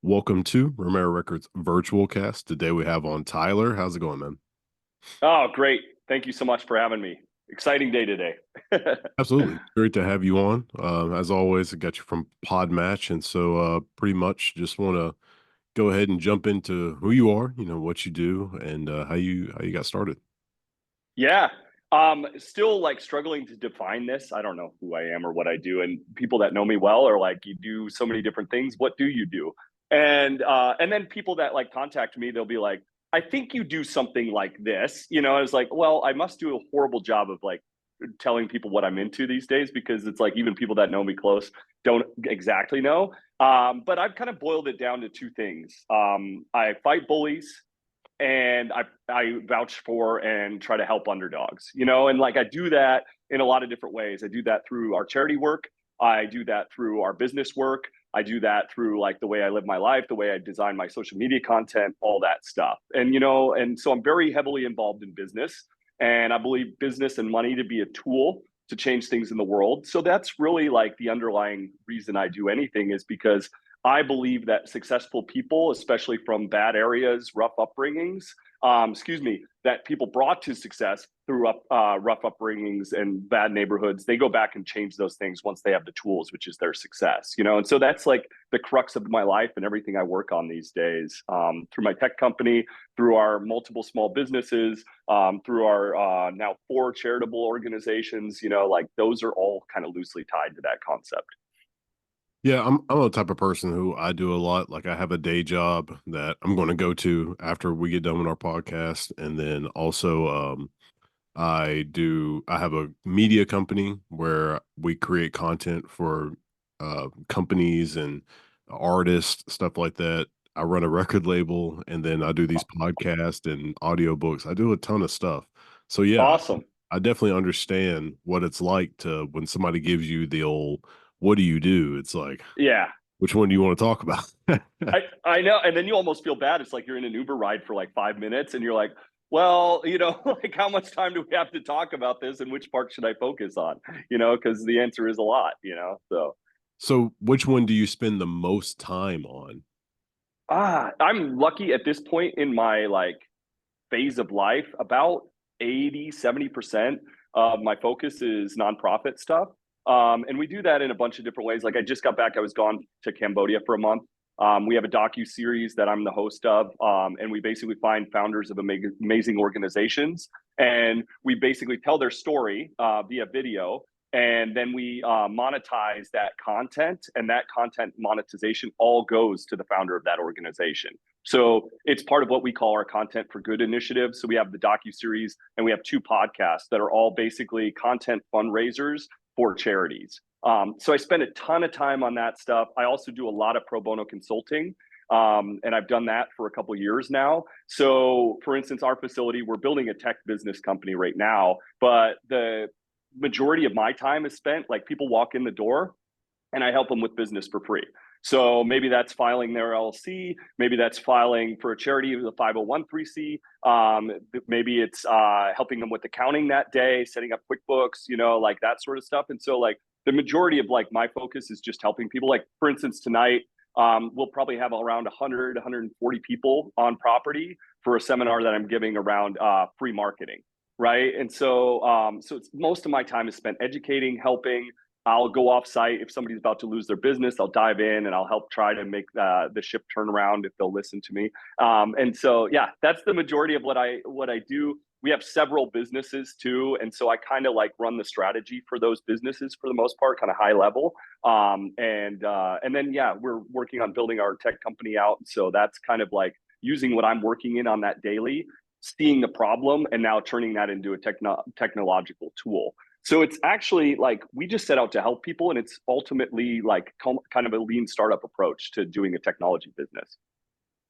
Welcome to Romera Records virtual cast. Today we have on Tyler. How's it going, man? Oh, great. Thank you so much for having me. Exciting day today. Absolutely. Great to have you on. As always, I got you from Pod Match. And so pretty much just want to go ahead and jump into who you are, what you do and how you got started. Yeah. Still like struggling to define this. I don't know who I am or what I do. And people that know me well are like, you do so many different things. What do you do? And then people that like contact me, they'll be like, I think you do something like this. I was like, well, I must do a horrible job of like telling people what I'm into these days because it's like even people that know me close don't exactly know. But I've kind of boiled it down to two things. I fight bullies and I vouch for and try to help underdogs, and like I do that in a lot of different ways. I do that through our charity work. I do that through our business work. I do that through like the way I live my life, the way I design my social media content, all that stuff. And so I'm very heavily involved in business, and I believe business and money to be a tool to change things in the world. So that's really like the underlying reason I do anything is because I believe that successful people, especially from bad areas, rough upbringings, that people brought to success through rough upbringings and bad neighborhoods, they go back and change those things once they have the tools, which is their success, And so that's like the crux of my life and everything I work on these days, through my tech company, through our multiple small businesses, through our now 4 charitable organizations. Like those are all kind of loosely tied to that concept. Yeah, I'm a type of person who I do a lot. Like I have a day job that I'm going to go to after we get done with our podcast. And then also I have a media company where we create content for companies and artists, stuff like that. I run a record label and then I do these podcasts and audiobooks. I do a ton of stuff. So yeah, Awesome. I definitely understand what it's like to when somebody gives you the old, what do you do? It's like, Yeah. which one do you want to talk about? I know. And then you almost feel bad. It's like you're in an Uber ride for like 5 minutes and you're like, well, like how much time do we have to talk about this and which part should I focus on? Because the answer is a lot. So So which one do you spend the most time on? I'm lucky at this point in my like phase of life, about 80-70% of my focus is nonprofit stuff. And we do that in a bunch of different ways. Like I just got back, I was gone to Cambodia for a month. We have a docu-series that I'm the host of, and we basically find founders of amazing organizations, and we basically tell their story via video, and then we monetize that content, and that content monetization all goes to the founder of that organization. So it's part of what we call our Content for Good initiative. So we have the docu-series and we have 2 podcasts that are all basically content fundraisers for charities. So I spend a ton of time on that stuff. I also do a lot of pro bono consulting. And I've done that for a couple of years now. So, for instance, our facility, we're building a tech business company right now, but the majority of my time is spent like people walk in the door and I help them with business for free. So maybe that's filing their LLC, maybe that's filing for a charity with a 501(c). Maybe it's helping them with accounting that day, setting up QuickBooks, like that sort of stuff. And so like the majority of like my focus is just helping people. Like for instance, tonight we'll probably have around 100, 140 people on property for a seminar that I'm giving around free marketing, right? And so it's most of my time is spent educating, helping. I'll go off site if somebody's about to lose their business. I'll dive in and I'll help try to make the ship turn around if they'll listen to me. And so, yeah, that's the majority of what I do. We have several businesses too, and so I kind of like run the strategy for those businesses for the most part, kind of high level. And then yeah, we're working on building our tech company out. So that's kind of like using what I'm working in on that daily, seeing the problem, and now turning that into a technological tool. So it's actually like we just set out to help people, and it's ultimately like kind of a lean startup approach to doing a technology business.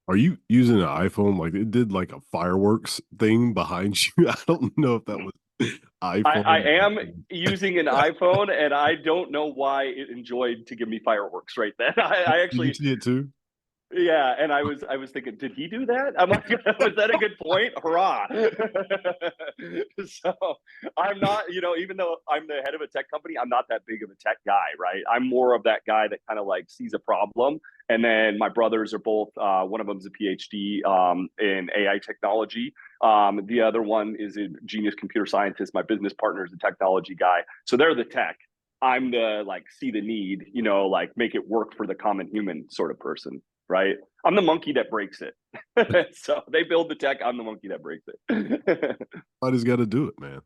Are you using an iPhone? Like it did like a fireworks thing behind you. I don't know if that was I iPhone. am using an iPhone, and I don't know why it enjoyed to give me fireworks right then. I Did you actually see it too? Yeah, and I was thinking, did he do that? I'm like, was that a good point? Hurrah! So I'm not, even though I'm the head of a tech company, I'm not that big of a tech guy, right? I'm more of that guy that kind of like sees a problem And then my brothers are both, one of them's a PhD in AI technology. The other one is a genius computer scientist. My business partner is a technology guy. So they're the tech. I'm the like see the need, like make it work for the common human sort of person, right? I'm the monkey that breaks it. So they build the tech. I'm the monkey that breaks it. Somebody's got to do it, man.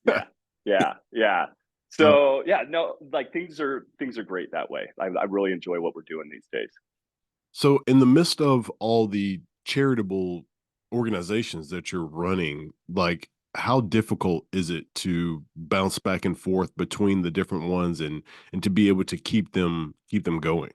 Yeah, yeah, yeah. So, So yeah, no, like things are great that way. I really enjoy what we're doing these days. so in the midst of all the charitable organizations that you're running, like how difficult is it to bounce back and forth between the different ones and to be able to keep them going?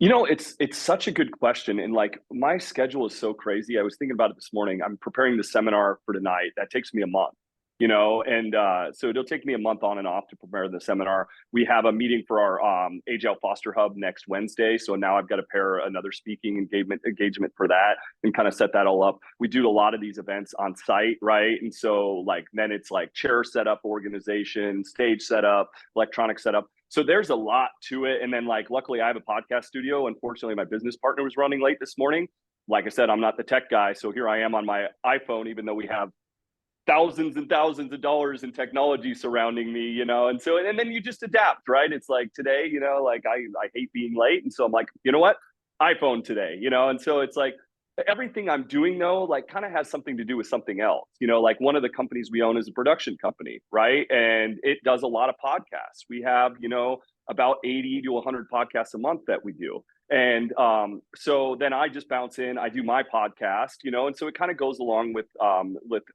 It's such a good question. And like my schedule is so crazy. I was thinking about it this morning. I'm preparing the seminar for tonight. That takes me a month, and so it'll take me a month on and off to prepare the seminar. We have a meeting for our Age Out Foster Hub next Wednesday. So now I've got to pair another speaking engagement for that and kind of set that all up. We do a lot of these events on site, right? And so like then it's like chair setup, organization, stage setup, electronic setup. So there's a lot to it. And then like luckily I have a podcast studio. Unfortunately, my business partner was running late this morning. Like I said, I'm not the tech guy. So here I am on my iPhone, even though we have thousands and thousands of dollars in technology surrounding me, and so and then you just adapt, right? It's like today, like I hate being late. And so I'm like, you know what? iPhone today, and so it's like everything I'm doing though, like kind of has something to do with something else. Like one of the companies we own is a production company, right? And it does a lot of podcasts. We have, about 80 to 100 podcasts a month that we do. And so then I just bounce in, I do my podcast, and so it kind of goes along with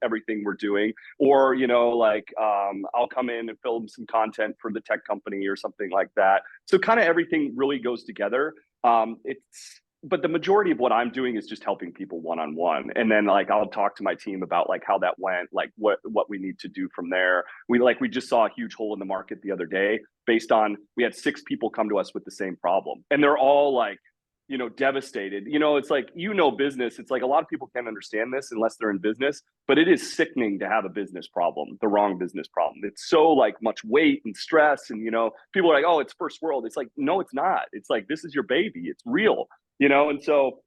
everything we're doing. Or, like I'll come in and film some content for the tech company or something like that. So kind of everything really goes together. It's but the majority of what I'm doing is just helping people one on one. And then like I'll talk to my team about like how that went, like what we need to do from there. We just saw a huge hole in the market the other day based on we had 6 people come to us with the same problem. And they're all like, devastated. It's like, business. It's like a lot of people can't understand this unless they're in business, but it is sickening to have a business problem, the wrong business problem. It's so like much weight and stress. And, people are like, oh, it's first world. It's like, no, it's not. It's like, this is your baby. It's real, and so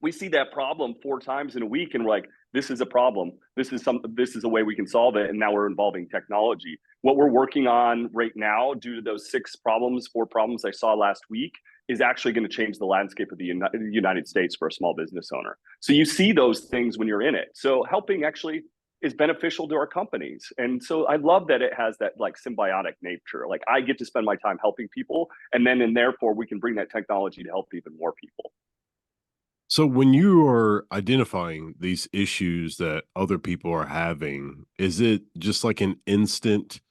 we see that problem 4 times in a week and we're like, this is a problem. This is a way we can solve it. And now we're involving technology. What we're working on right now, due to those 4 problems I saw last week, is actually going to change the landscape of the United States for a small business owner. So you see those things when you're in it. So helping actually is beneficial to our companies. And so I love that it has that like symbiotic nature. Like I get to spend my time helping people, and therefore we can bring that technology to help even more people. So when you are identifying these issues that other people are having, is it just like an instant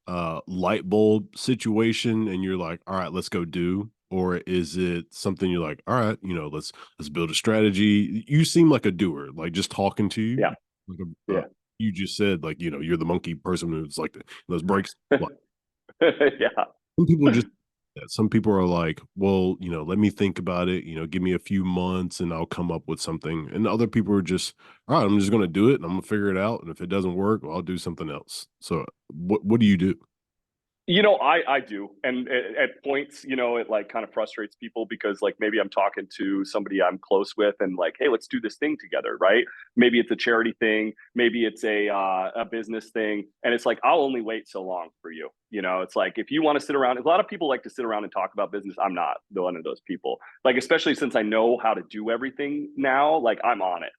light bulb situation and you're like, all right, let's go do? Or is it something you're like, all right, let's build a strategy. You seem like a doer, like just talking to you. Yeah. Like Yeah. you just said, like, you're the monkey person who's like those breaks. Yeah. Some people just some people are like, well, let me think about it, give me a few months and I'll come up with something. And other people are just, all right, I'm just gonna do it and I'm gonna figure it out. And if it doesn't work, well, I'll do something else. So what do you do? I do. And at points, it like kind of frustrates people because like maybe I'm talking to somebody I'm close with and like, hey, let's do this thing together, right? Maybe it's a charity thing, maybe it's a business thing. And it's like, I'll only wait so long for you. It's like if you want to sit around, a lot of people like to sit around and talk about business. I'm not one of those people. Like, especially since I know how to do everything now, like I'm on it.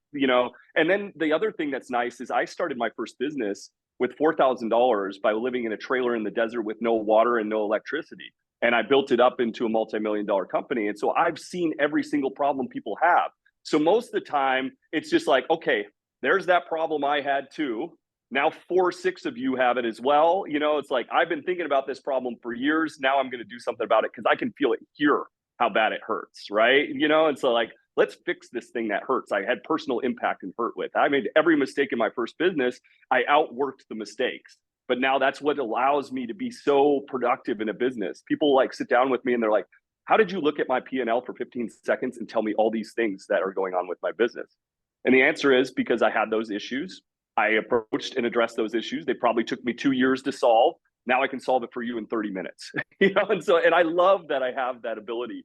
And then the other thing that's nice is I started my first business with $4,000 by living in a trailer in the desert with no water and no electricity. And I built it up into a multi-million-dollar company. And so I've seen every single problem people have. So most of the time, it's just like, okay, there's that problem I had too. Now 6 of you have it as well. It's like I've been thinking about this problem for years. Now I'm going to do something about it because I can feel it here how bad it hurts, right? And so like let's fix this thing that hurts. I had personal impact and hurt with. I made every mistake in my first business. I outworked the mistakes. But now that's what allows me to be so productive in a business. People like sit down with me and they're like, how did you look at my P&L for 15 seconds and tell me all these things that are going on with my business? And the answer is because I had those issues. I approached and addressed those issues. They probably took me 2 years to solve. Now I can solve it for you in 30 minutes. And I love that I have that ability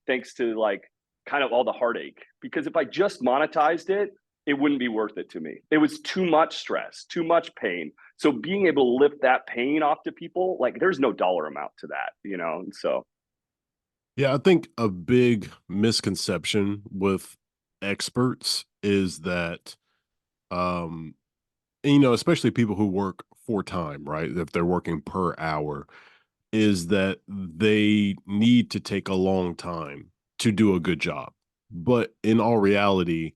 thanks to like kind of all the heartache. Because if I just monetized it, it wouldn't be worth it to me. It was too much stress, too much pain. So being able to lift that pain off to people, like there's no dollar amount to that, you know? And so, Yeah, I think a big misconception with experts is that, um, and, especially people who work for time, right? If they're working per hour, is that they need to take a long time to do a good job. But in all reality,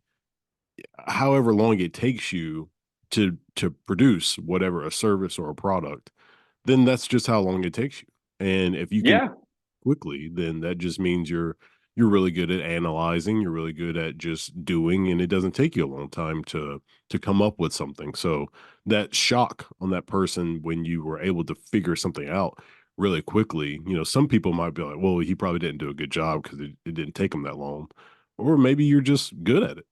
however long it takes you to produce whatever a service or a product, then that's just how long it takes you. And if you can yeah, quickly, then that just means you're really good at analyzing, you're really good at just doing, and it doesn't take you a long time to come up with something. So that shock on that person when you were able to figure something out really quickly, some people might be like, well, he probably didn't do a good job because it didn't take him that long. Or maybe you're just good at it.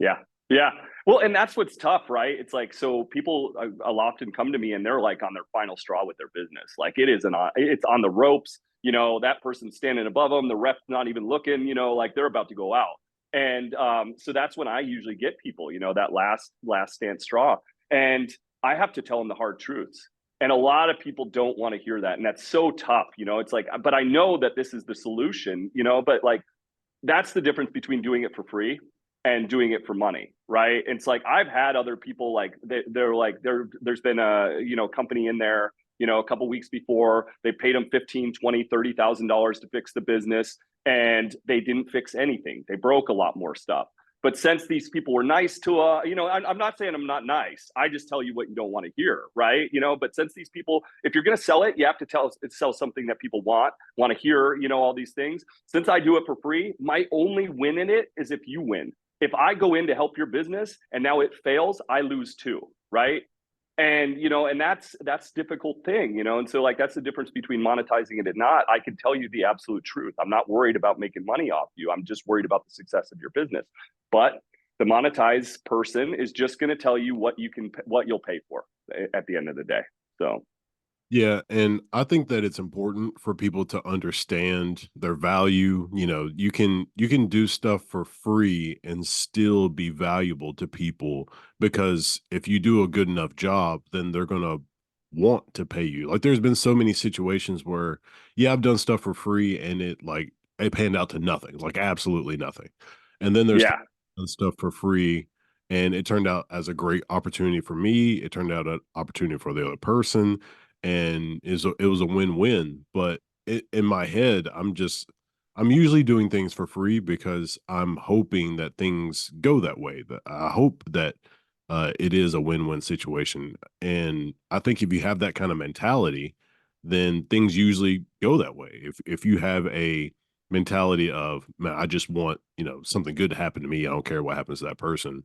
yeah, yeah. Well, and that's what's tough, right? It's like, so people will often come to me and they're like on their final straw with their business. Like it's on the ropes. You know, that person's standing above them. The ref's not even looking. You know, like they're about to go out. And so that's when I usually get people. You know, that last stand straw, and I have to tell them the hard truths. And a lot of people don't want to hear that, and that's so tough. You know, it's like, but I know that this is the solution. You know, but like that's the difference between doing it for free and doing it for money, right? It's like I've had other people like they're like there's been a company in there, a couple weeks before, they paid them 15, 20, $30,000 to fix the business, and they didn't fix anything. They broke a lot more stuff. But since these people were nice to, I'm not saying I'm not nice. I just tell you what you don't want to hear, right? But since these people, if you're going to sell it, you have to sell something that people want to hear, all these things. Since I do it for free, my only win in it is if you win. If I go in to help your business and now it fails, I lose too, right? And that's difficult thing, and so like that's the difference between monetizing it and not. I can tell you the absolute truth. I'm not worried about making money off you. I'm just worried about the success of your business. But the monetized person is just going to tell you what you'll pay for at the end of the day. So Yeah, and I think that it's important for people to understand their value. You can do stuff for free and still be valuable to people, because if you do a good enough job, then they're going to want to pay you. Like there's been so many situations where yeah, I've done stuff for free and it panned out to nothing, like absolutely nothing. And then there's yeah, done stuff for free and it turned out as a great opportunity for me. It turned out an opportunity for the other person, and it was a win-win. But in my head, I'm usually doing things for free because I'm hoping that things go that way. That I hope that it is a win-win situation, and I think if you have that kind of mentality, then things usually go that way. If you have a mentality of, man, I just want something good to happen to me. I don't care what happens to that person.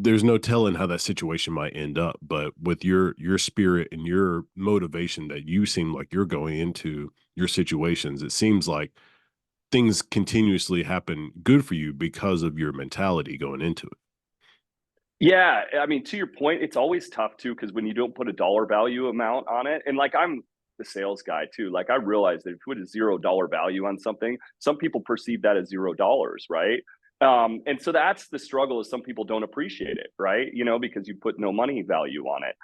There's no telling how that situation might end up, but with your spirit and your motivation that you seem like you're going into your situations, it seems like things continuously happen good for you because of your mentality going into it. yeah. I mean, to your point, it's always tough too, because when you don't put a dollar value amount on it, and like I'm the sales guy too, like I realize that if you put a $0 value on something, some people perceive that as $0, right? And so that's the struggle, is some people don't appreciate it, right? Because you put no money value on it.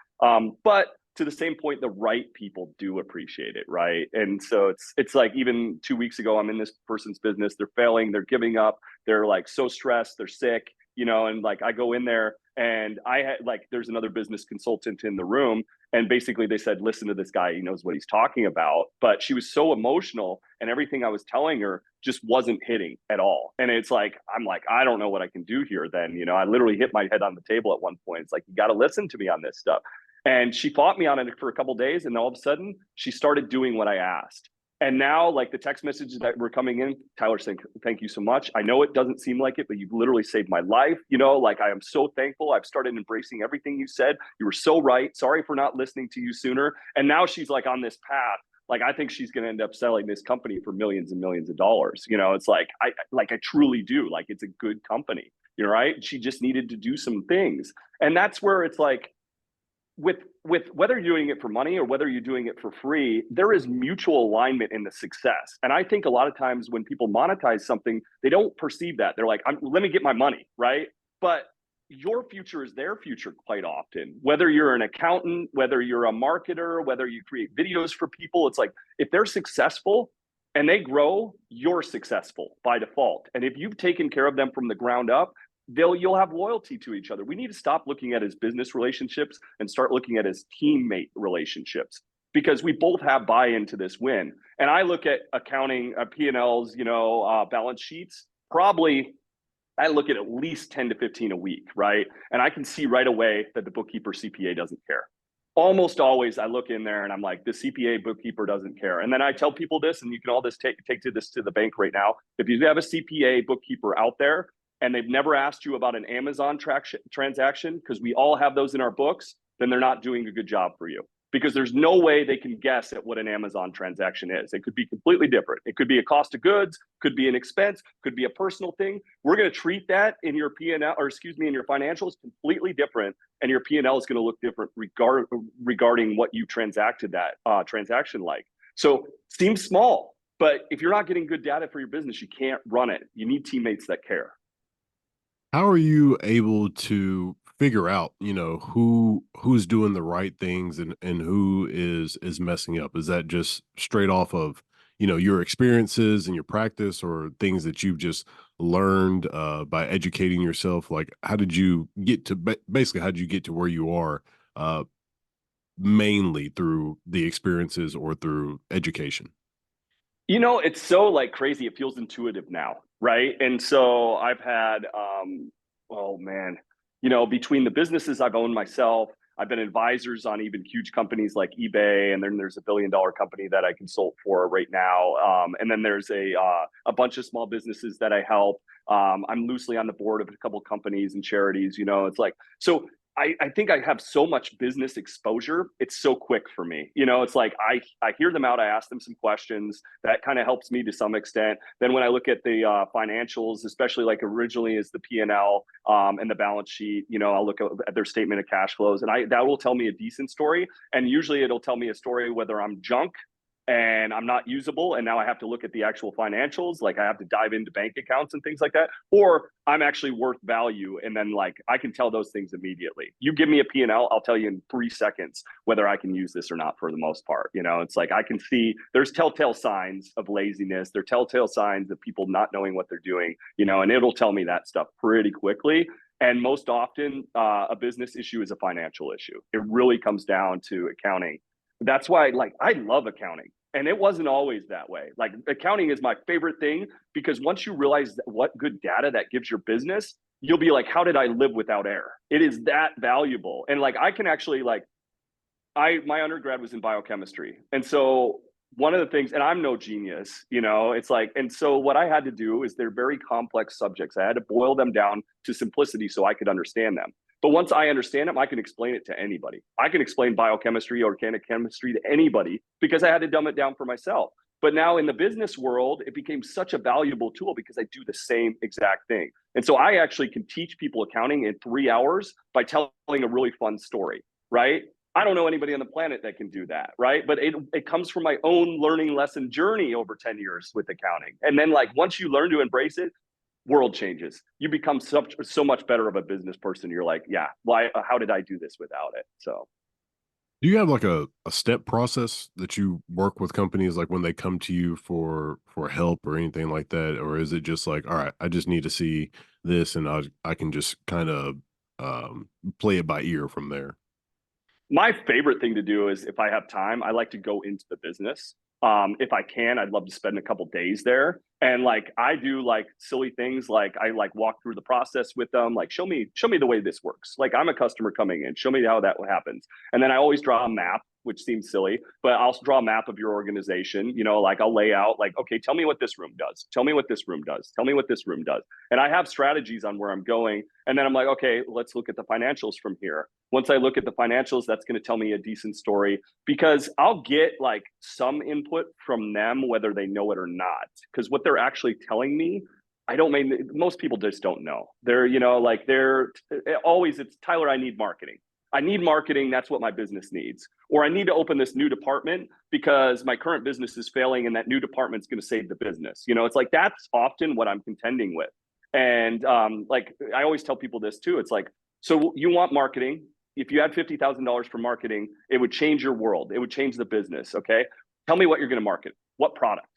But to the same point, the right people do appreciate it, right? And so it's like, even 2 weeks ago, I'm in this person's business, they're failing, they're giving up, they're like so stressed, they're sick, and like I go in there and I had like, there's another business consultant in the room, and basically they said, listen to this guy, he knows what he's talking about. But she was so emotional, and everything I was telling her just wasn't hitting at all. And it's like, I'm like, I don't know what I can do here then. I literally hit my head on the table at one point. It's like, you got to listen to me on this stuff. And she fought me on it for a couple of days, and all of a sudden she started doing what I asked. And now, like, the text messages that were coming in, Tyler saying, thank you so much. I know it doesn't seem like it, but you've literally saved my life. Like, I am so thankful. I've started embracing everything you said. You were so right. Sorry for not listening to you sooner. And now she's like on this path. Like, I think she's going to end up selling this company for millions and millions of dollars. It's like, I truly do. Like, it's a good company, right? She just needed to do some things. And that's where it's like, with whether you're doing it for money or whether you're doing it for free, there is mutual alignment in the success. And I think a lot of times when people monetize something, they don't perceive that. They're like, let me get my money, right? But your future is their future quite often. Whether you're an accountant, whether you're a marketer, whether you create videos for people, it's like if they're successful and they grow, you're successful by default. And if you've taken care of them from the ground up, you'll have loyalty to each other. We need to stop looking at as business relationships and start looking at as teammate relationships, because we both have buy-in to this win. And I look at accounting, P&Ls, balance sheets, probably I look at least 10 to 15 a week, right? And I can see right away that the bookkeeper CPA doesn't care. Almost always I look in there and I'm like, the CPA bookkeeper doesn't care. And then I tell people this, and you can all this take this to the bank right now. If you have a CPA bookkeeper out there and they've never asked you about an Amazon transaction, because we all have those in our books, then they're not doing a good job for you. Because there's no way they can guess at what an Amazon transaction is. It could be completely different. It could be a cost of goods, could be an expense, could be a personal thing. We're going to treat that in your P&L, or excuse me, in your financials completely different, and your P&L is going to look different regarding what you transacted that transaction like. So seems small, but if you're not getting good data for your business, you can't run it. You need teammates that care. How are you able to figure out, who's doing the right things and who is messing up? Is that just straight off of, your experiences and your practice, or things that you've just learned by educating yourself? Like, how did you get to basically how did you get to where you are, uh, mainly through the experiences or through education? It's so like crazy. It feels intuitive now, right? And so I've had, oh man, between the businesses I've owned myself, I've been advisors on even huge companies like eBay, and then there's a billion-dollar company that I consult for right now, and then there's a bunch of small businesses that I help. I'm loosely on the board of a couple of companies and charities. It's like so. I think I have so much business exposure. It's so quick for me. It's like I hear them out. I ask them some questions. That kind of helps me to some extent. Then when I look at the financials, especially like originally is the P&L and the balance sheet, I'll look at their statement of cash flows, and that will tell me a decent story. And usually it'll tell me a story whether I'm junk and I'm not usable, and now I have to look at the actual financials, like I have to dive into bank accounts and things like that, or I'm actually worth value, and then like I can tell those things immediately. You give me a P&L, I'll tell you in 3 seconds whether I can use this or not for the most part. It's like I can see there's telltale signs of laziness, there's telltale signs of people not knowing what they're doing, and it'll tell me that stuff pretty quickly. And most often a business issue is a financial issue. It really comes down to accounting. That's why like I love accounting. And it wasn't always that way. Like accounting is my favorite thing, because once you realize what good data that gives your business, you'll be like, how did I live without error? It is that valuable. And like I can actually my undergrad was in biochemistry. And so one of the things, and I'm no genius, it's like, and so what I had to do is they're very complex subjects. I had to boil them down to simplicity so I could understand them. But once I understand them, I can explain it to anybody. I can explain biochemistry or organic chemistry to anybody because I had to dumb it down for myself. But now in the business world, it became such a valuable tool because I do the same exact thing. And so I actually can teach people accounting in 3 hours by telling a really fun story, right? I don't know anybody on the planet that can do that, right? But it comes from my own learning lesson journey over 10 years with accounting. And then like once you learn to embrace it, world changes. You become so much better of a business person. You're like, yeah, why? How did I do this without it? So, Do you have like a step process that you work with companies, like when they come to you for help or anything like that? Or is it just like, all right, I just need to see this and I can just kind of play it by ear from there? my favorite thing to do is if I have time, I like to go into the business. If I can, I'd love to spend a couple days there. And like I do like silly things, like I like walk through the process with them, like show me the way this works. Like I'm a customer coming in, show me how that happens. And then I always draw a map, which seems silly, but I'll also draw a map of your organization. Like I'll lay out like, okay, tell me what this room does. Tell me what this room does. Tell me what this room does. And I have strategies on where I'm going. And then I'm like, okay, let's look at the financials from here. Once I look at the financials, that's going to tell me a decent story, because I'll get like some input from them, whether they know it or not. Because what they're actually telling me, I don't mean most people just don't know. They're, like they're always, it's Tyler, I need marketing. I need marketing. That's what my business needs. Or I need to open this new department because my current business is failing and that new department's going to save the business. It's like that's often what I'm contending with. And like I always tell people this too. It's like, so you want marketing. If you had $50,000 for marketing, it would change your world. It would change the business. Okay. Tell me what you're going to market. What product?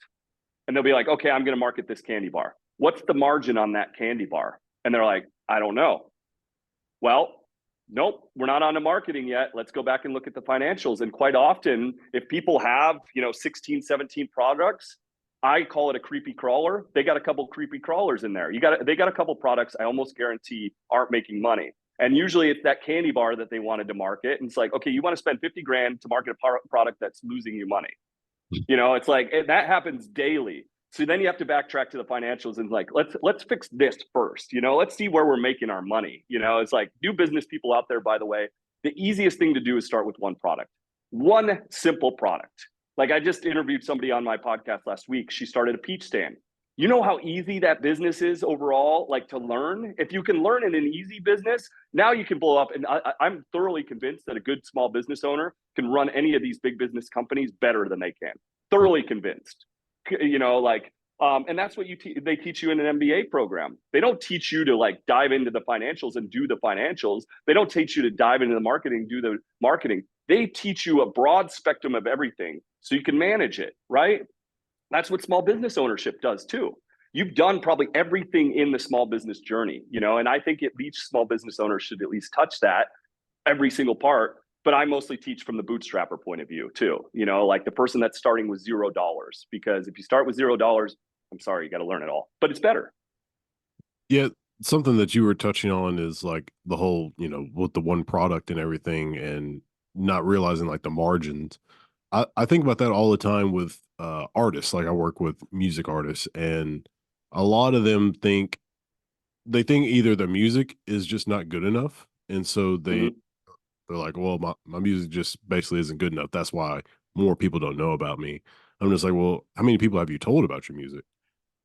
And they'll be like, okay, I'm going to market this candy bar. What's the margin on that candy bar? And they're like, I don't know. Well, nope, we're not on to marketing yet. Let's go back and look at the financials. And quite often, if people have, 16, 17 products, I call it a creepy crawler. They got a couple creepy crawlers in there. They got a couple products I almost guarantee aren't making money. And usually it's that candy bar that they wanted to market. And it's like, okay, you want to spend 50 grand to market a product that's losing you money. It's like that happens daily. So then you have to backtrack to the financials and like, let's fix this first. Let's see where we're making our money. It's like new business people out there, by the way, the easiest thing to do is start with one product, one simple product. Like I just interviewed somebody on my podcast last week. She started a peach stand. You know how easy that business is overall, like to learn? If you can learn in an easy business, now you can blow up. And I'm thoroughly convinced that a good small business owner can run any of these big business companies better than they can. Thoroughly convinced. And that's what they teach you in an MBA program. They don't teach you to like dive into the financials and do the financials. They don't teach you to dive into the marketing, do the marketing. They teach you a broad spectrum of everything so you can manage it, right? That's what small business ownership does too. You've done probably everything in the small business journey, and I think each small business owner should at least touch that every single part. But I mostly teach from the bootstrapper point of view too, like the person that's starting with $0, because if you start with $0, I'm sorry, you got to learn it all, but it's better. Yeah. Something that you were touching on is like the whole, with the one product and everything and not realizing like the margins. I think about that all the time with artists. Like I work with music artists and a lot of them think either their music is just not good enough. And so Mm-hmm. they're like, well, my music just basically isn't good enough. That's why more people don't know about me. I'm just like, well, how many people have you told about your music?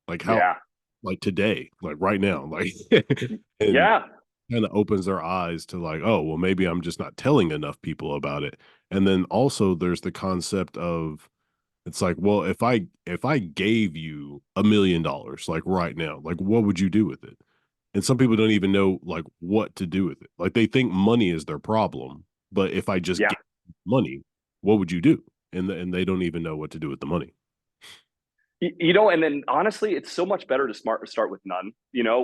Like how, Yeah. like today, like right now, like, and Yeah. kind of opens their eyes to like, oh, well, maybe I'm just not telling enough people about it. And then also there's the concept of, it's like, well, if I gave you $1 million, like right now, like what would you do with it? And some people don't even know like what to do with it. Like they think money is their problem, but if I just Yeah. gave you money, what would you do? And they don't even know what to do with the money. And then honestly, it's so much better to start with none,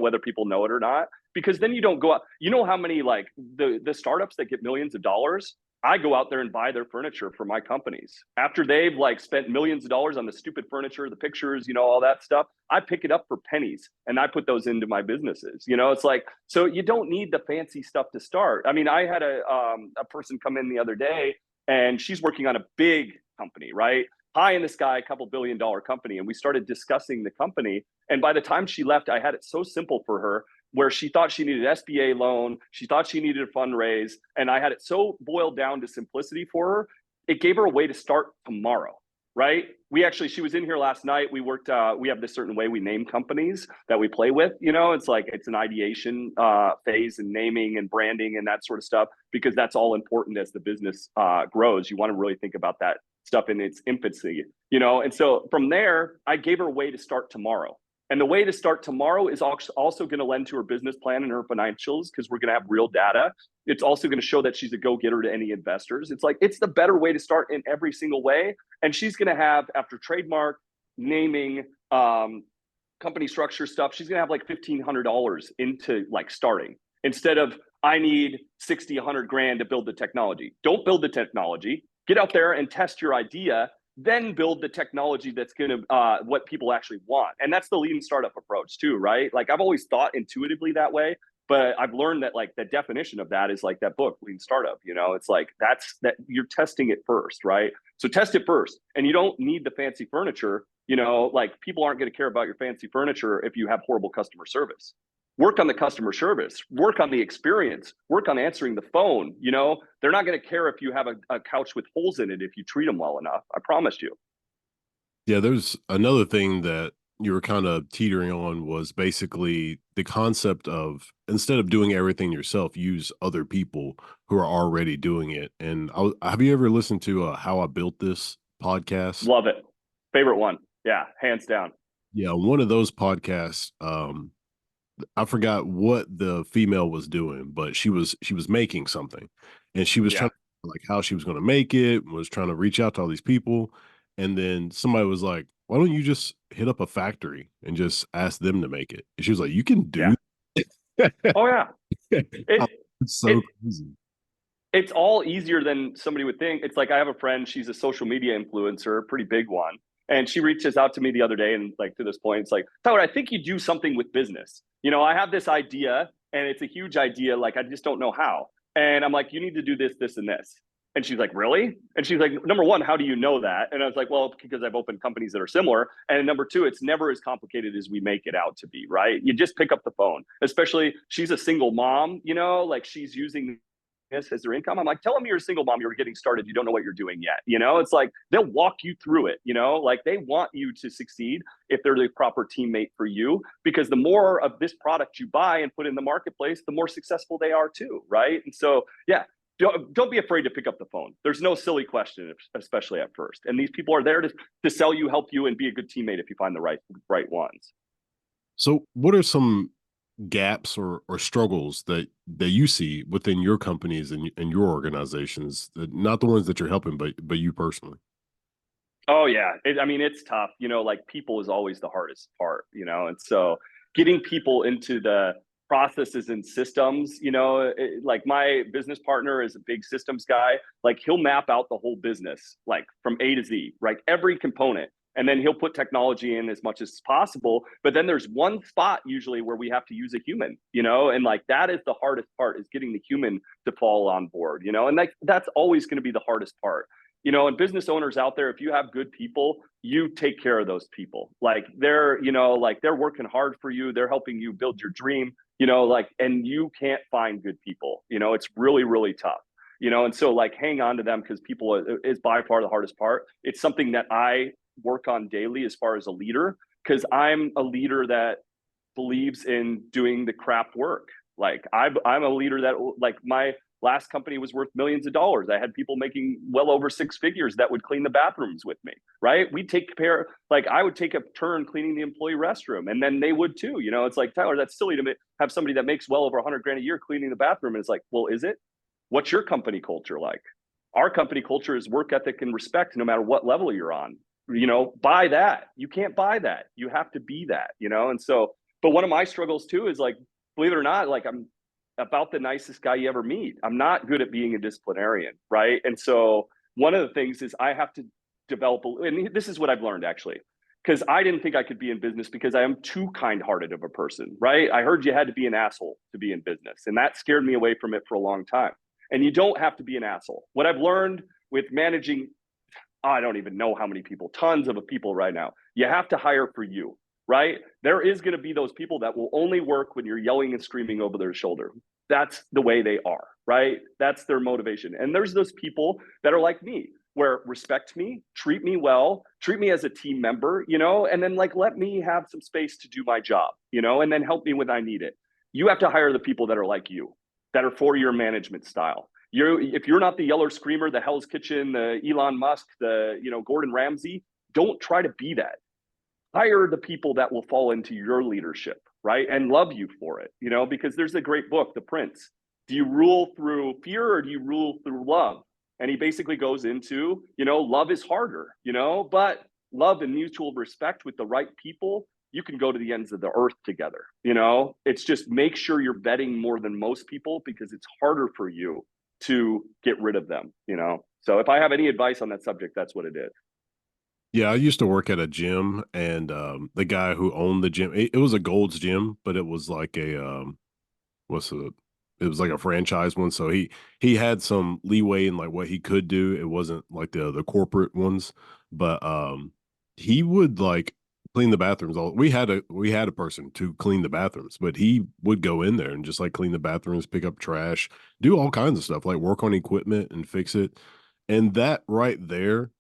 whether people know it or not, because then you don't go out. You know how many like the startups that get millions of dollars, I go out there and buy their furniture for my companies. After they've like spent millions of dollars on the stupid furniture, the pictures, all that stuff, I pick it up for pennies and I put those into my businesses. It's like, so you don't need the fancy stuff to start. I mean, I had a person come in the other day and she's working on a big company, right? High in the sky, a couple $1 billion company. And we started discussing the company. And by the time she left, I had it so simple for her where she thought she needed an SBA loan. She thought she needed a fundraise. And I had it so boiled down to simplicity for her. It gave her a way to start tomorrow, right? She was in here last night. We worked, we have this certain way we name companies that we play with. It's like, it's an ideation phase and naming and branding and that sort of stuff, because that's all important as the business grows. You want to really think about that stuff in its infancy, and so from there, I gave her a way to start tomorrow. And the way to start tomorrow is also going to lend to her business plan and her financials because we're going to have real data. It's also going to show that she's a go-getter to any investors. It's like, it's the better way to start in every single way. And she's going to have, after trademark, naming, company structure stuff, she's going to have like $1,500 into like starting instead of, I need 60, 100 grand to build the technology. Don't build the technology. Get out there and test your idea, then build the technology that's going to what people actually want. And that's the lean startup approach too, right? Like I've always thought intuitively that way, but I've learned that like the definition of that is like that book, Lean Startup. It's like that you're testing it first, right? So test it first, and you don't need the fancy furniture. Like people aren't going to care about your fancy furniture if you have horrible customer service. Work on the customer service, work on the experience, work on answering the phone. They're not going to care if you have a couch with holes in it if you treat them well enough. I promise you. Yeah, there's another thing that you were kind of teetering on was basically the concept of instead of doing everything yourself, use other people who are already doing it. And have you ever listened to How I Built This podcast? Love it. Favorite one. Yeah, hands down. Yeah, one of those podcasts. I forgot what the female was doing, but she was making something, and she was Yeah, trying like how she was going to make it, was trying to reach out to all these people, and then somebody was like, "Why don't you just hit up a factory and just ask them to make it?" And she was like, "You can yeah. do." That?" Oh yeah. Oh, It it's it so crazy. it's all easier than somebody would think. It's like I have a friend, she's a social media influencer, pretty big one. And she reaches out to me the other day and like to this point, it's like, Tyler, I think you do something with business. I have this idea and it's a huge idea. Like I just don't know how. And I'm like, you need to do this, this, and this. And she's like, really? And she's like, number one, how do you know that? And I was like, well, because I've opened companies that are similar. And number two, it's never as complicated as we make it out to be, right? You just pick up the phone, especially she's a single mom, like she's using as their income. I'm like, tell them you're a single mom, you're getting started, you don't know what you're doing yet. It's like they'll walk you through it, like they want you to succeed if they're the proper teammate for you, because the more of this product you buy and put in the marketplace, the more successful they are too, right? And so, yeah, don't be afraid to pick up the phone. There's no silly question, especially at first. And these people are there to sell you, help you, and be a good teammate if you find the right ones. So, what are some gaps or struggles that you see within your companies and your organizations, not the ones that you're helping, but you personally? Oh yeah, I mean it's tough. Like people is always the hardest part. And so getting people into the processes and systems. Like my business partner is a big systems guy. Like he'll map out the whole business, like from A to Z, right? Every component. And then he'll put technology in as much as possible. But then there's one spot usually where we have to use a human, and like that is the hardest part, is getting the human to fall on board, and like that's always going to be the hardest part. And business owners out there, if you have good people, you take care of those people. Like they're working hard for you, they're helping you build your dream, like, and you can't find good people. It's really, really tough. And so like hang on to them, because people is by far the hardest part. It's something that I work on daily as far as a leader, because I'm a leader that believes in doing the craft work. Like I'm a leader that, like, my last company was worth millions of dollars. I had people making well over six figures that would clean the bathrooms with me, right? We'd take care, like I would take a turn cleaning the employee restroom, and then they would too. It's like, Tyler, that's silly to have somebody that makes well over 100 grand a year cleaning the bathroom. And it's like, well, is it? What's your company culture like? Our company culture is work ethic and respect, no matter what level you're on. Buy that. You can't buy that. You have to be that, And so, but one of my struggles too is like, believe it or not, like I'm about the nicest guy you ever meet. I'm not good at being a disciplinarian, right? And so one of the things is I have to develop, and this is what I've learned actually, because I didn't think I could be in business because I am too kind-hearted of a person, right? I heard you had to be an asshole to be in business, and that scared me away from it for a long time. And you don't have to be an asshole. What I've learned with managing, I don't even know how many people, tons of people right now, you have to hire for you, right? There is going to be those people that will only work when you're yelling and screaming over their shoulder. That's the way they are, right? That's their motivation. And there's those people that are like me, where respect me, treat me well, treat me as a team member, and then like let me have some space to do my job, and then help me when I need it. You have to hire the people that are like you, that are for your management style. If you're not the Yeller Screamer, the Hell's Kitchen, the Elon Musk, the Gordon Ramsay, don't try to be that. Hire the people that will fall into your leadership, right? And love you for it, because there's a great book, The Prince. Do you rule through fear or do you rule through love? And he basically goes into, love is harder, but love and mutual respect with the right people, you can go to the ends of the earth together. It's just make sure you're vetting more than most people, because it's harder for you to get rid of them. So if I have any advice on that subject, that's what it is. Yeah, I used to work at a gym, and the guy who owned the gym, it was a Gold's Gym, but it was like what's a it was like a franchise one. So he had some leeway in like what he could do. It wasn't like the corporate ones, but he would like clean the bathrooms. All we had a person to clean the bathrooms, but he would go in there and just like clean the bathrooms, pick up trash, do all kinds of stuff, like work on equipment and fix it. And that right there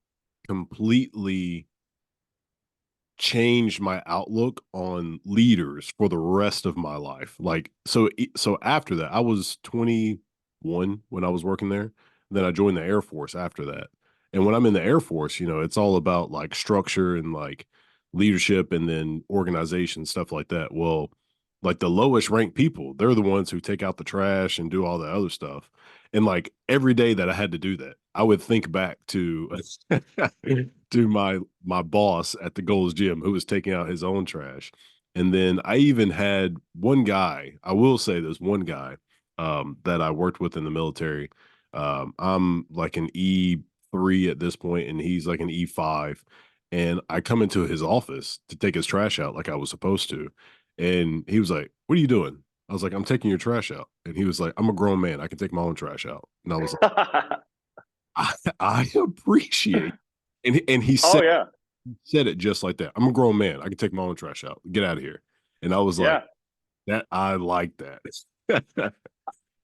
completely changed my outlook on leaders for the rest of my life. Like, so after that, I was 21 when I was working there. Then I joined the Air Force after that. And when I'm in the Air Force, it's all about like structure and like leadership and then organization, stuff like that. Well, like the lowest ranked people, they're the ones who take out the trash and do all the other stuff. And like every day that I had to do that, I would think back to to my boss at the Gold's Gym who was taking out his own trash. And then I even had one guy, I will say there's one guy that I worked with in the military. I'm like an E3 at this point, and he's like an E5. And I come into his office to take his trash out like I was supposed to. And he was like, "What are you doing?" I was like, "I'm taking your trash out." And he was like, "I'm a grown man. I can take my own trash out." And I was like, I appreciate. And he Oh said yeah, it just like that. "I'm a grown man. I can take my own trash out. Get out of here." And I was like, yeah. that I like that.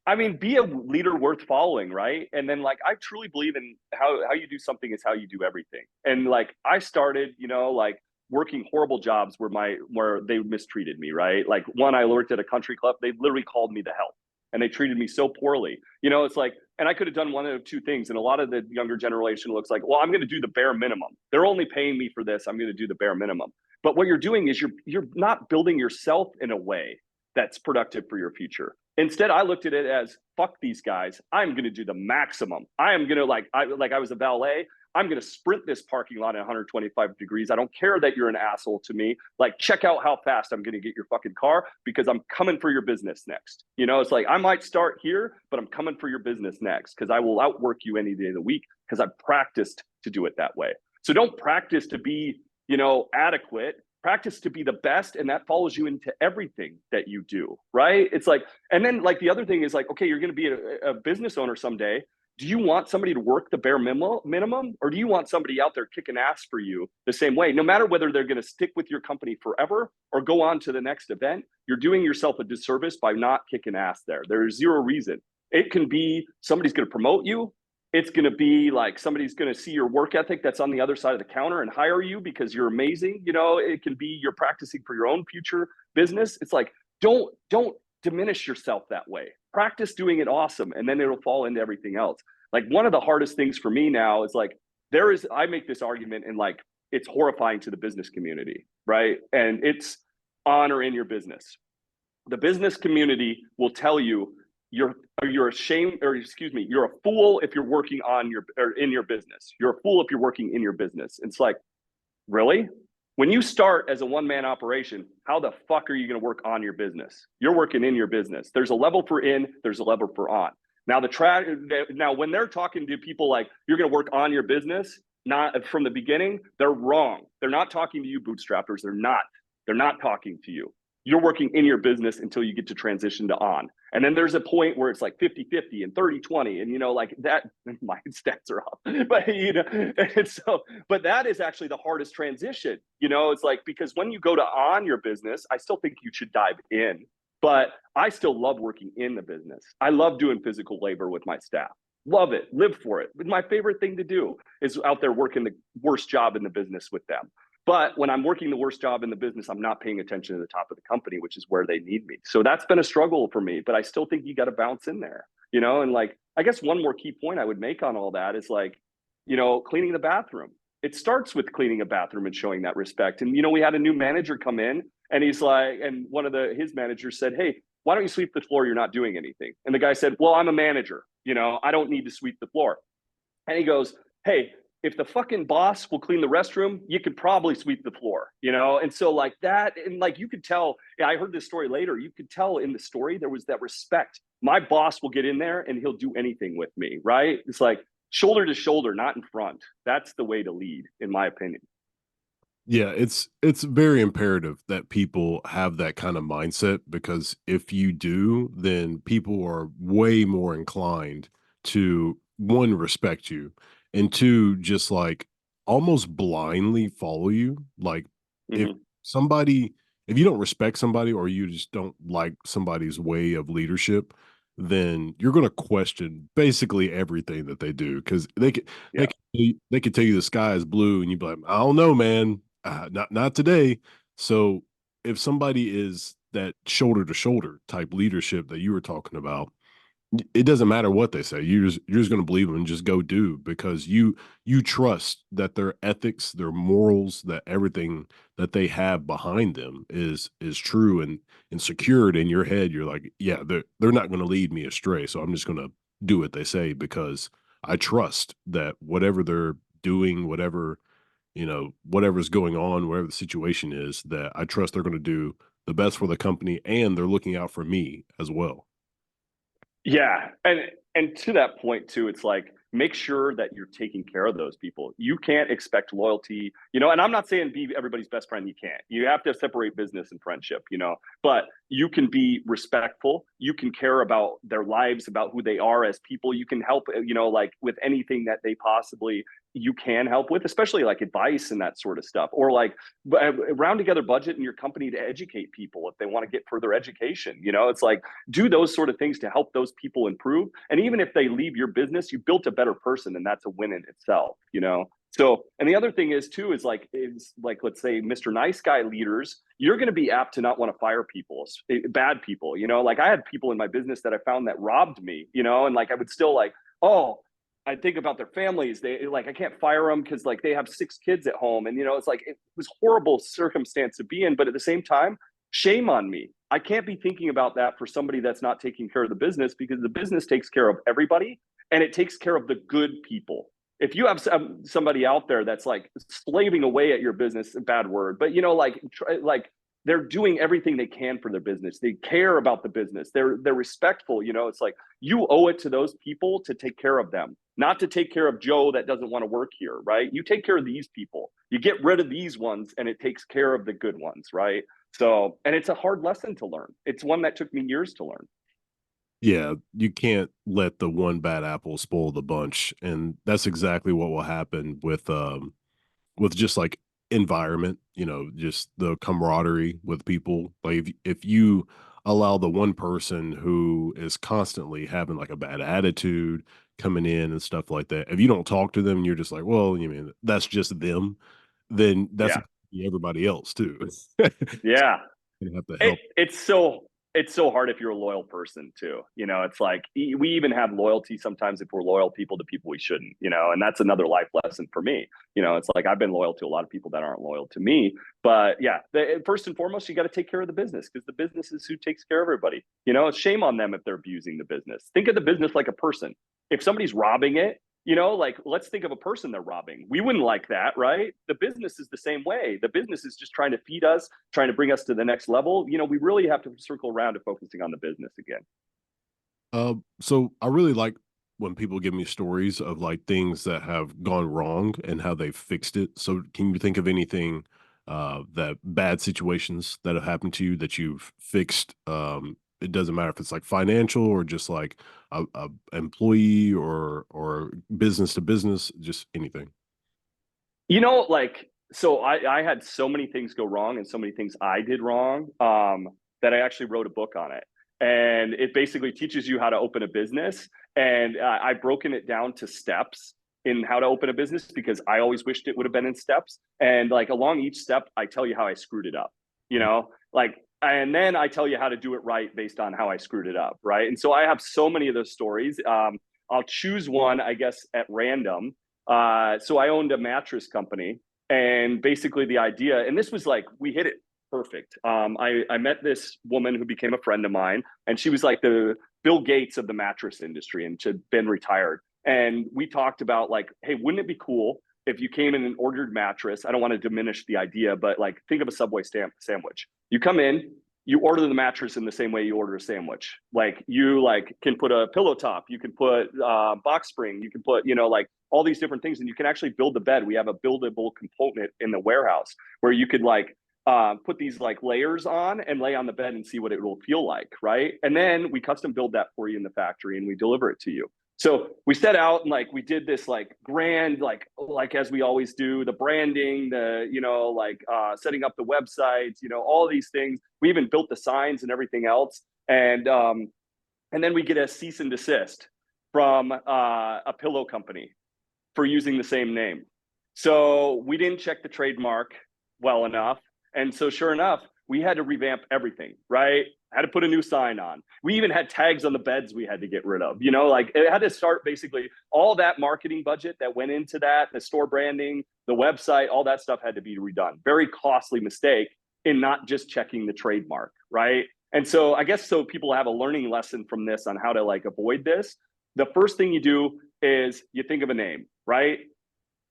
I mean, be a leader worth following, right? And then like I truly believe in how you do something is how you do everything. And like I started, like working horrible jobs where they mistreated me, right? Like one I worked at a country club, they literally called me the help and they treated me so poorly. It's like, and I could have done one of two things. And a lot of the younger generation looks like, well, I'm going to do the bare minimum. They're only paying me for this. I'm going to do the bare minimum. But what you're doing is you're not building yourself in a way that's productive for your future. Instead, I looked at it as fuck these guys. I'm going to do the maximum. I am going to I was a valet. I'm going to sprint this parking lot at 125 degrees. I don't care that you're an asshole to me. Like, check out how fast I'm going to get your fucking car because I'm coming for your business next. It's like I might start here, but I'm coming for your business next because I will outwork you any day of the week because I've practiced to do it that way. So don't practice to be, adequate. Practice to be the best, and that follows you into everything that you do, right? It's like, and then like the other thing is like, okay, you're going to be a business owner someday. Do you want somebody to work the bare minimum, or do you want somebody out there kicking ass for you the same way? No matter whether they're going to stick with your company forever or go on to the next event, you're doing yourself a disservice by not kicking ass there. There's zero reason. It can be somebody's going to promote you. It's going to be like somebody's going to see your work ethic that's on the other side of the counter and hire you because you're amazing. It can be you're practicing for your own future business. It's like, don't diminish yourself that way. Practice doing it awesome, and then it'll fall into everything else. Like one of the hardest things for me now is like, I make this argument and like, it's horrifying to the business community, right? And it's on or in your business. The business community will tell you you're ashamed, or excuse me, you're a fool if you're working on your or in your business. You're a fool if you're working in your business. It's like, really? When you start as a one-man operation, how the fuck are you going to work on your business? You're working in your business. There's a level for in, there's a level for on. Now when they're talking to people like you're going to work on your business, not from the beginning, they're wrong. They're not talking to you, bootstrappers. They're not. They're not talking to you. You're working in your business until you get to transition to on. And then there's a point where it's like 50-50 and 30-20. And, like that, my stats are off. But, and so, but that is actually the hardest transition. It's like, because when you go to on your business, I still think you should dive in. But I still love working in the business. I love doing physical labor with my staff. Love it. Live for it. My favorite thing to do is out there working the worst job in the business with them. But when I'm working the worst job in the business, I'm not paying attention to the top of the company, which is where they need me. So that's been a struggle for me, but I still think you got to bounce in there, and like, I guess one more key point I would make on all that is like, cleaning the bathroom. It starts with cleaning a bathroom and showing that respect. And, we had a new manager come in and he's like, and one of his managers said, "Hey, why don't you sweep the floor? You're not doing anything." And the guy said, "Well, I'm a manager, I don't need to sweep the floor." And he goes, "Hey, if the fucking boss will clean the restroom, you could probably sweep the floor, And so like that, and like you could tell, yeah, I heard this story later. You could tell in the story there was that respect. My boss will get in there and he'll do anything with me, right? It's like shoulder to shoulder, not in front. That's the way to lead, in my opinion. Yeah, it's very imperative that people have that kind of mindset, because if you do, then people are way more inclined to, one, respect you, and two, just like almost blindly follow you. Like if Mm-hmm. somebody, if you don't respect somebody or you just don't like somebody's way of leadership, then you're going to question basically everything that they do, because they Yeah. could tell you the sky is blue and you'd be like, "I don't know, man. not today. So if somebody is that shoulder to shoulder type leadership that you were talking about, it doesn't matter what they say. You're just going to believe them and just go do, because you trust that their ethics, their morals, that everything that they have behind them is true and secured in your head. You're like, yeah, they're not going to lead me astray. So I'm just going to do what they say, because I trust that whatever they're doing, whatever's going on, whatever the situation is, that I trust they're going to do the best for the company, and they're looking out for me as well. Yeah, and to that point too, it's like make sure that you're taking care of those people. You can't expect loyalty, and I'm not saying be everybody's best friend. You can't. You have to separate business and friendship, but you can be respectful. You can care about their lives, about who they are as people. You can help, like with anything that they possibly you can help with, especially like advice and that sort of stuff, or like round together budget in your company to educate people if they want to get further education. It's like do those sort of things to help those people improve. And even if they leave your business, you built a better person, and that's a win in itself. So, and the other thing is like, let's say Mr. Nice Guy leaders, you're going to be apt to not want to fire people, bad people. Like I had people in my business that I found that robbed me, and like I would still like, oh, I think about their families. They like I can't fire them because like they have 6 kids at home, and it's like it was horrible circumstance to be in. But at the same time, shame on me. I can't be thinking about that for somebody that's not taking care of the business, because the business takes care of everybody and it takes care of the good people. If you have somebody out there that's like slaving away at your business, a bad word, but like they're doing everything they can for their business. They care about the business. They're respectful. It's like you owe it to those people to take care of them, not to take care of Joe that doesn't want to work here, right? You take care of these people. You get rid of these ones, and it takes care of the good ones, right? So, and it's a hard lesson to learn. It's one that took me years to learn. Yeah, you can't let the one bad apple spoil the bunch, and that's exactly what will happen with just like environment, just the camaraderie with people. Like if you allow the one person who is constantly having like a bad attitude coming in and stuff like that, if you don't talk to them, you're just like, well, you mean that's just them, then that's Yeah. everybody else too. Yeah. You have to It, help. it's so it's so hard if you're a loyal person too. It's like we even have loyalty sometimes if we're loyal people to people we shouldn't. And that's another life lesson for me. It's like I've been loyal to a lot of people that aren't loyal to me. But yeah, first and foremost, you got to take care of the business, because the business is who takes care of everybody. It's shame on them if they're abusing the business. Think of the business like a person. If somebody's robbing it, like let's think of a person they're robbing. We wouldn't like that, right? The business is the same way. The business is just trying to feed us, trying to bring us to the next level. We really have to circle around to focusing on the business again. So I really like when people give me stories of like things that have gone wrong and how they fixed it. So can you think of anything that bad situations that have happened to you that you've fixed? It doesn't matter if it's like financial or just like a employee or business to business, just anything. Like so I had so many things go wrong and so many things I did wrong, that I actually wrote a book on it. And it basically teaches you how to open a business. And I've broken it down to steps in how to open a business, because I always wished it would have been in steps. And like along each step, I tell you how I screwed it up, like, and then I tell you how to do it right based on how I screwed it up. Right. And so I have so many of those stories. I'll choose one, I guess, at random. So I owned a mattress company, and basically the idea, and this was like we hit it perfect. I met this woman who became a friend of mine, and she was like the Bill Gates of the mattress industry, and she'd been retired. And we talked about like, hey, wouldn't it be cool if you came in and ordered mattress? I don't want to diminish the idea, but like think of a Subway sandwich. You come in, you order the mattress in the same way you order a sandwich. Like you like can put a pillow top, you can put box spring, you can put like all these different things, and you can actually build the bed. We have a buildable component in the warehouse where you could like put these like layers on and lay on the bed and see what it will feel like, right? And then we custom build that for you in the factory and we deliver it to you. So we set out and like we did this like grand like as we always do, the branding, the like setting up the websites, all these things. We even built the signs and everything else. And then we get a cease and desist from a pillow company for using the same name. So we didn't check the trademark. well enough. And so sure enough, we had to revamp everything, right? Had to put a new sign on. We even had tags on the beds we had to get rid of. Like it had to start basically all that marketing budget that went into that, the store branding, the website, all that stuff had to be redone. Very costly mistake in not just checking the trademark, right? And so I guess so people have a learning lesson from this on how to like avoid this. The first thing you do is you think of a name, right?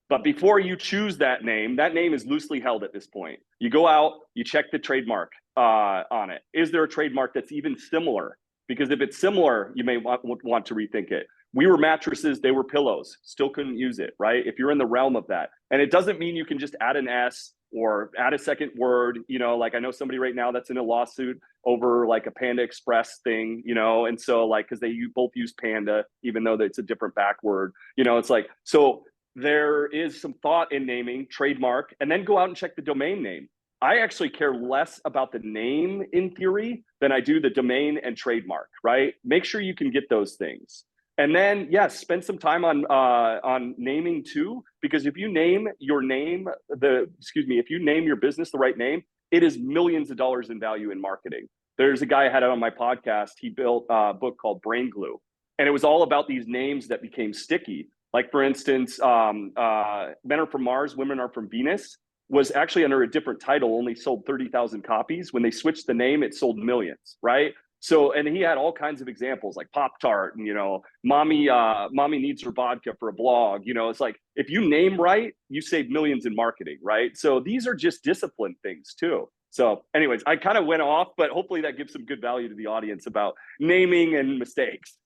But before you choose that name is loosely held at this point. You go out, you check the trademark on it. Is there a trademark that's even similar? Because if it's similar, you may want to rethink it. We were mattresses, they were pillows. Still couldn't use it, right? If you're in the realm of that. And it doesn't mean you can just add an S or add a second word. Like I know somebody right now that's in a lawsuit over like a Panda Express thing, and so like, because they both use Panda, even though it's a different back word, it's like, so there is some thought in naming, trademark, and then go out and check the domain name. I actually care less about the name in theory than I do the domain and trademark, right? Make sure you can get those things. And then, yes, spend some time on naming too, because if you name your name, if you name your business the right name, it is millions of dollars in value in marketing. There's a guy I had on my podcast. He built a book called Brain Glue, and it was all about these names that became sticky. Like for instance, Men Are From Mars, Women Are From Venus was actually under a different title, only sold 30,000 copies. When they switched the name, it sold millions, right? So, and he had all kinds of examples like Pop Tart and, mommy needs her vodka for a blog. It's like, if you name right, you save millions in marketing, right? So these are just discipline things too. So anyways, I kind of went off, but hopefully that gives some good value to the audience about naming and mistakes.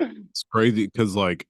It's crazy because like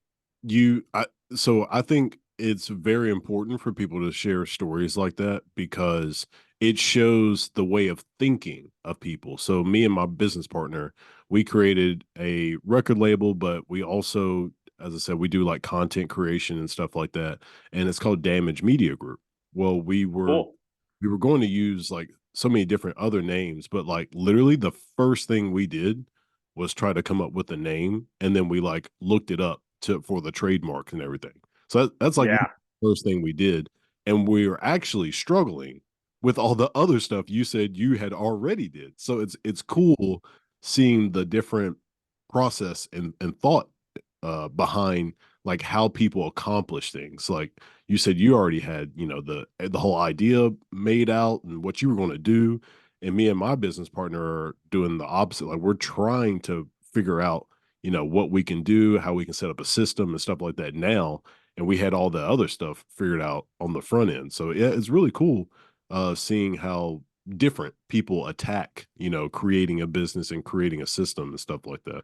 so I think it's very important for people to share stories like that because it shows the way of thinking of people. So me and my business partner, we created a record label, but we also, as I said, we do like content creation and stuff like that. And it's called Damage Media Group. Well, Cool. we were going to use like so many different other names, but like literally the first thing we did was try to come up with a name, and then we like looked it up for the trademark and everything. So that's like the Yeah. first thing we did, and we were actually struggling with all the other stuff you said you had already did. So it's cool seeing the different process and thought behind like how people accomplish things. Like you said, you already had the whole idea made out and what you were going to do, and me and my business partner are doing the opposite. Like we're trying to figure out what we can do, how we can set up a system and stuff like that now, and we had all the other stuff figured out on the front end. So yeah, it's really cool seeing how different people attack creating a business and creating a system and stuff like that.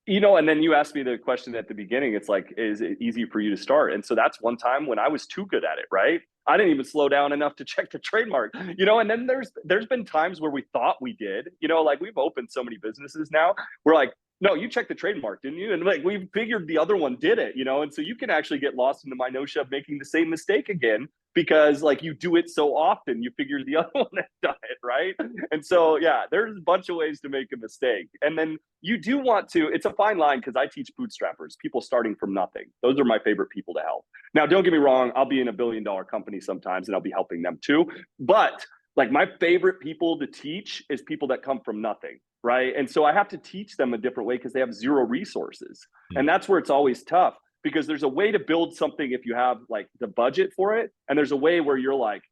And then you asked me the question at the beginning. It's like, is it easy for you to start? And so that's one time when I was too good at it, right? I didn't even slow down enough to check the trademark, and then there's been times where we thought we did, like we've opened so many businesses now. We're like, no, you checked the trademark, didn't you? And like we figured the other one did it, and so you can actually get lost in the minutia of making the same mistake again because like you do it so often, you figure the other one has done it, right? And so yeah, there's a bunch of ways to make a mistake. And then you do want to, it's a fine line because I teach bootstrappers, people starting from nothing. Those are my favorite people to help. Now, don't get me wrong, I'll be in a billion-dollar company sometimes and I'll be helping them too. But like my favorite people to teach is people that come from nothing, right? And so I have to teach them a different way because they have zero resources. And that's where it's always tough because there's a way to build something if you have like the budget for it. And there's a way where you're like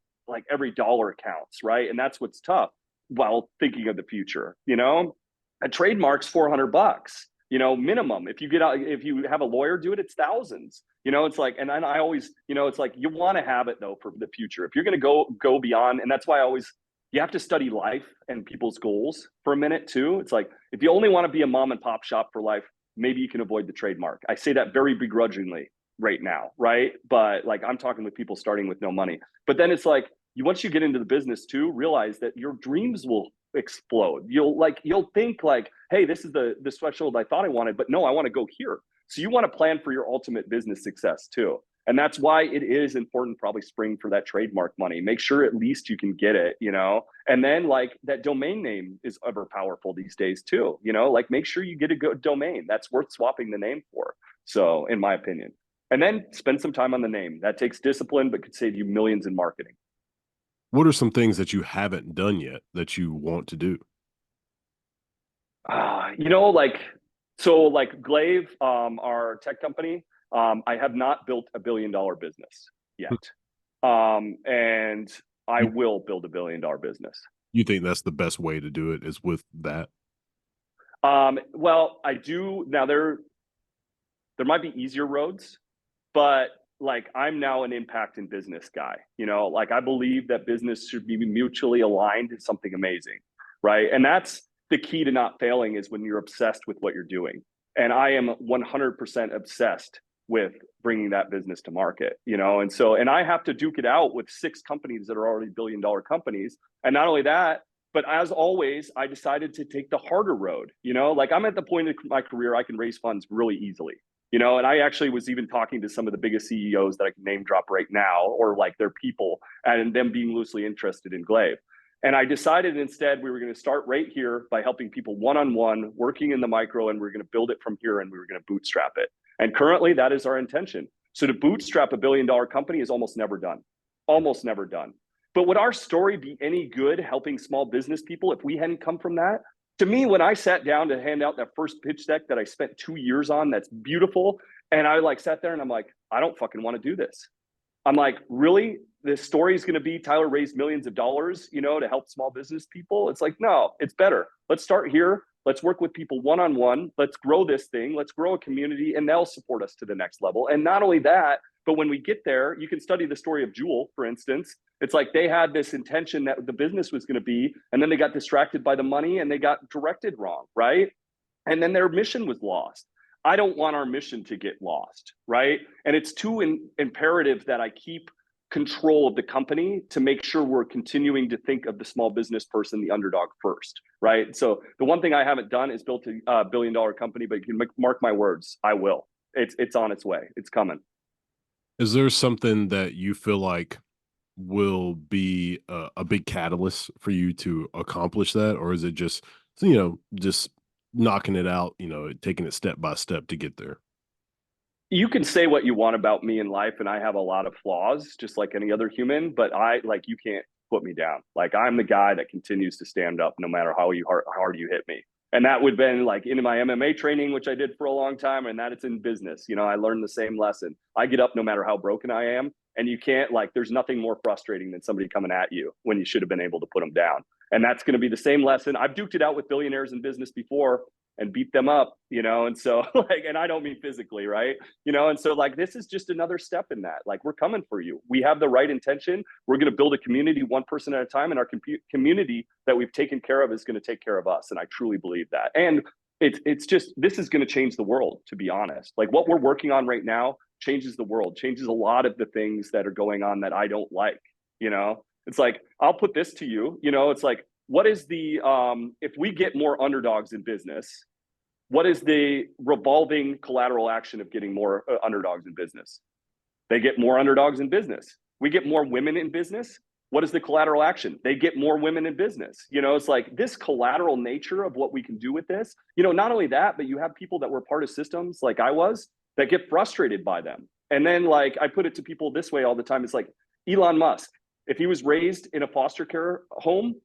every dollar counts, right? And that's what's tough while thinking of the future, a trademark's $400, minimum. If you have a lawyer do it, it's thousands. It's like, and I always, it's like you want to have it though for the future. If you're going to go beyond, and that's why you have to study life and people's goals for a minute too. It's like if you only want to be a mom and pop shop for life, maybe you can avoid the trademark. I say that very begrudgingly right now, right? But like I'm talking with people starting with no money. But then it's like once you get into the business too, realize that your dreams will explode. You'll think like, hey, this is the threshold I thought I wanted, but no, I want to go here. So you want to plan for your ultimate business success too. And that's why it is important probably spring for that trademark money. Make sure at least you can get it, and then like that domain name is ever powerful these days too, like make sure you get a good domain that's worth swapping the name for. So in my opinion, and then spend some time on the name. That takes discipline, but could save you millions in marketing. What are some things that you haven't done yet that you want to do? You know, like so like Glaive, our tech company, I have not built $1 billion business yet. And I You will build $1 billion business. you think that's the best way to do it is with that? Well, I do now there might be easier roads, but like I'm now an impact in business guy. You know, like I believe that business should be mutually aligned to something amazing, right? And that's the key to not failing is when you're obsessed with what you're doing. And I am 100% obsessed with bringing that business to market, you know? And so, and I have to duke it out with 6 companies that are already $1 billion companies. And not only that, but as always, I decided to take the harder road, you know, like I'm at the point in my career, I can raise funds really easily, you know. And I actually was even talking to some of the biggest CEOs that I can name drop right now, or like their people, and them being loosely interested in Glaive. And I decided instead we were going to start right here by helping people one on one, working in the micro, and we are going to build it from here and we were going to bootstrap it. And currently, that is our intention. So to bootstrap $1 billion company is almost never done, almost never done. But would our story be any good helping small business people if we hadn't come from that? To me, when I sat down to hand out that first pitch deck that I spent 2 years on, that's beautiful, and I like sat there and I'm like, I don't fucking want to do this. I'm like, really? This story is going to be Tyler raised millions of dollars, you know, to help small business people. It's like, no, it's better. Let's start here. Let's work with people one on one. Let's grow this thing. Let's grow a community, and they'll support us to the next level. And not only that, but when we get there, you can study the story of Jewel, for instance. It's like they had this intention that the business was going to be, and then they got distracted by the money and they got directed wrong, right? And then their mission was lost. I don't want our mission to get lost, right? And it's too imperative that I keep control of the company to make sure we're continuing to think of the small business person, the underdog first, right? So the one thing I haven't done is built a $1 billion company, but you can mark my words, I will. It's on its way. It's coming. Is there something that you feel like will be a big catalyst for you to accomplish that, or is it just just knocking it out, taking it step by step to get there? You can say what you want about me in life, and I have a lot of flaws, just like any other human. But I like you can't put me down. Like I'm the guy that continues to stand up no matter how hard you hit me. And that would have been like in my MMA training, which I did for a long time, and that it's in business. You know, I learned the same lesson. I get up no matter how broken I am, and you can't like. There's nothing more frustrating than somebody coming at you when you should have been able to put them down. And that's going to be the same lesson. I've duked it out with billionaires in business before and beat them up, you know. And so like, and I don't mean physically, right? You know. And so like this is just another step in that. Like we're coming for you. We have the right intention. We're going to build a community one person at a time, and our community that we've taken care of is going to take care of us. And I truly believe that. And it's just this is going to change the world, to be honest. Like what we're working on right now changes the world, changes a lot of the things that are going on that I don't like, you know. It's like I'll put this to you, you know. It's like what is the if we get more underdogs in business, what is the revolving collateral action of getting more underdogs in business? They get more underdogs in business. We get more women in business. What is the collateral action? They get more women in business. You know, it's like this collateral nature of what we can do with this. You know, not only that, but you have people that were part of systems like I was that get frustrated by them. And then, like, I put it to people this way all the time. It's like Elon Musk, if he was raised in a foster care home,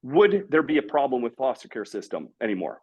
would there be a problem with foster care system anymore?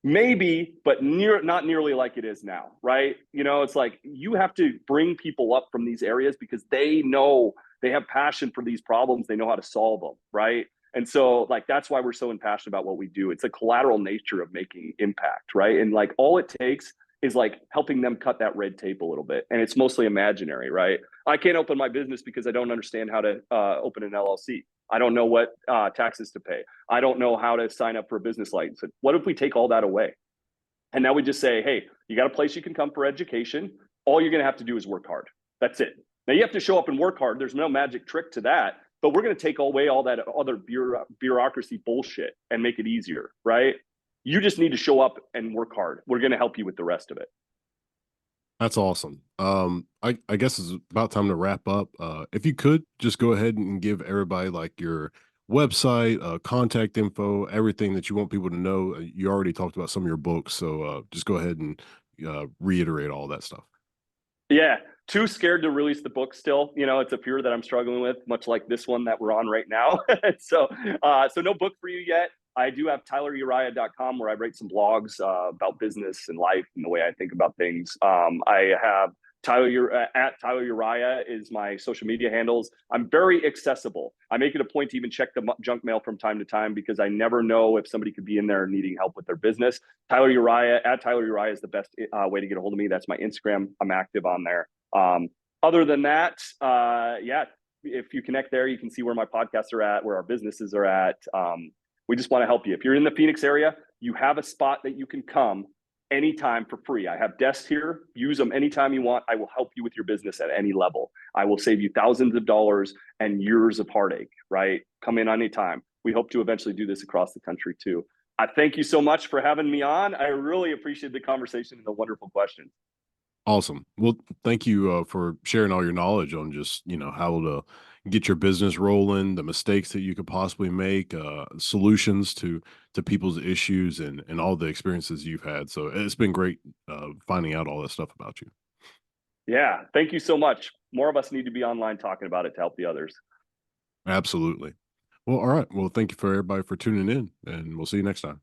Maybe, but not nearly like it is now, right? You know, it's like you have to bring people up from these areas because they know they have passion for these problems. They know how to solve them, right? And so, like, that's why we're so impassioned about what we do. It's a collateral nature of making impact, right? And like, all it takes is like helping them cut that red tape a little bit. And it's mostly imaginary, right? I can't open my business because I don't understand how to open an LLC. I don't know what taxes to pay. I don't know how to sign up for a business license. What if we take all that away? And now we just say, hey, you got a place you can come for education. All you're going to have to do is work hard. That's it. Now you have to show up and work hard. There's no magic trick to that, but we're going to take away all that other bureaucracy bullshit and make it easier, right? You just need to show up and work hard. We're going to help you with the rest of it. That's awesome. I guess it's about time to wrap up. If you could just go ahead and give everybody like your website, contact info, everything that you want people to know. You already talked about some of your books, so just go ahead and reiterate all that stuff. Yeah, too scared to release the book still. You know, it's a fear that I'm struggling with, much like this one that we're on right now. So no book for you yet. I do have tyleruriah.com where I write some blogs about business and life and the way I think about things. I have at Tyler Uriah is my social media handles. I'm very accessible. I make it a point to even check the junk mail from time to time because I never know if somebody could be in there needing help with their business. Tyler Uriah at Tyler Uriah is the best way to get a hold of me. That's my Instagram. I'm active on there. Other than that, yeah, if you connect there, you can see where my podcasts are at, where our businesses are at. We just want to help you. If you're in the Phoenix area, you have a spot that you can come anytime for free. I have desks here. Use them anytime you want. I will help you with your business at any level. I will save you thousands of dollars and years of heartache, right? Come in anytime. We hope to eventually do this across the country too. I thank you so much for having me on. I really appreciate the conversation and the wonderful questions. Awesome. Well, thank you for sharing all your knowledge on just, how to get your business rolling, the mistakes that you could possibly make, solutions to people's issues, and all the experiences you've had. So it's been great finding out all this stuff about you. Yeah, thank you so much. More of us need to be online talking about it to help the others. Absolutely. Well, all right. Well, thank you for everybody for tuning in, and we'll see you next time.